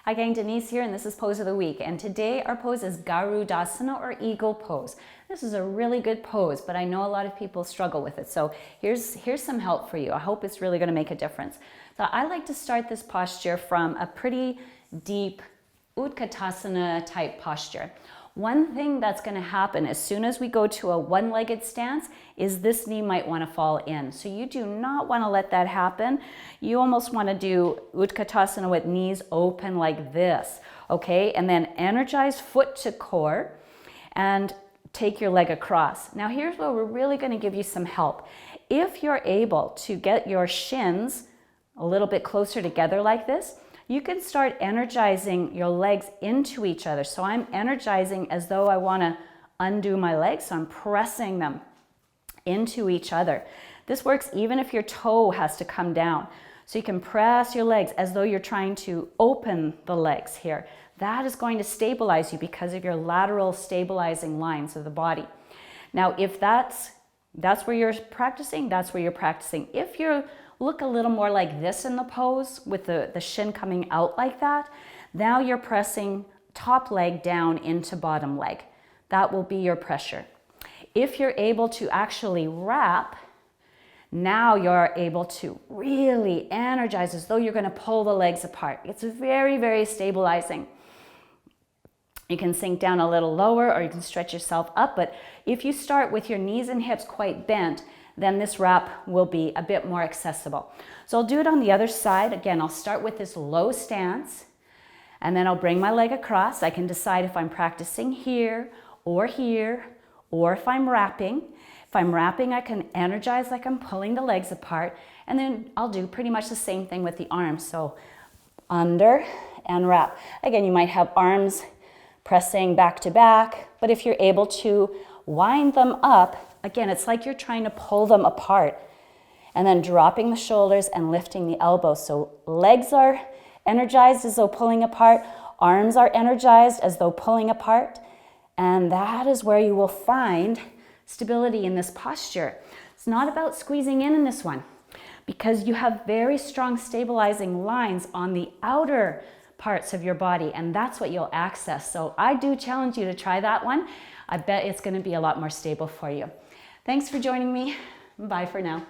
Hi gang, Denise here, and this is Pose of the Week. And today our pose is Garudasana or Eagle Pose. This is a really good pose, but I know a lot of people struggle with it. So here's some help for you. I hope it's really going to make a difference. So I like to start this posture from a pretty deep Utkatasana type posture. One thing that's going to happen as soon as we go to a one-legged stance is this knee might want to fall in. So you do not want to let that happen. You almost want to do Utkatasana with knees open like this, okay? And then energize foot to core and take your leg across. Now here's where we're really going to give you some help. If you're able to get your shins a little bit closer together like this, you can start energizing your legs into each other. So I'm energizing as though I want to undo my legs. So I'm pressing them into each other. This works even if your toe has to come down. So you can press your legs as though you're trying to open the legs here. That is going to stabilize you because of your lateral stabilizing lines of the body. Now, if that's where you're practicing, that's where you're practicing. If you look a little more like this in the pose with the shin coming out like that, now you're pressing top leg down into bottom leg. That will be your pressure. If you're able to actually wrap, now you're able to really energize as though you're going to pull the legs apart. It's very, very stabilizing. You can sink down a little lower or you can stretch yourself up, but if you start with your knees and hips quite bent, then this wrap will be a bit more accessible. So I'll do it on the other side. Again, I'll start with this low stance and then I'll bring my leg across. I can decide if I'm practicing here, or if I'm wrapping. If I'm wrapping, I can energize like I'm pulling the legs apart, and then I'll do pretty much the same thing with the arms. So under and wrap. Again, you might have arms pressing back to back, but if you're able to wind them up, again, it's like you're trying to pull them apart, and then dropping the shoulders and lifting the elbows. So legs are energized as though pulling apart, arms are energized as though pulling apart, and that is where you will find stability in this posture. It's not about squeezing in this one, because you have very strong stabilizing lines on the outer parts of your body, and that's what you'll access. So I do challenge you to try that one. I bet it's going to be a lot more stable for you. Thanks for joining me. Bye for now.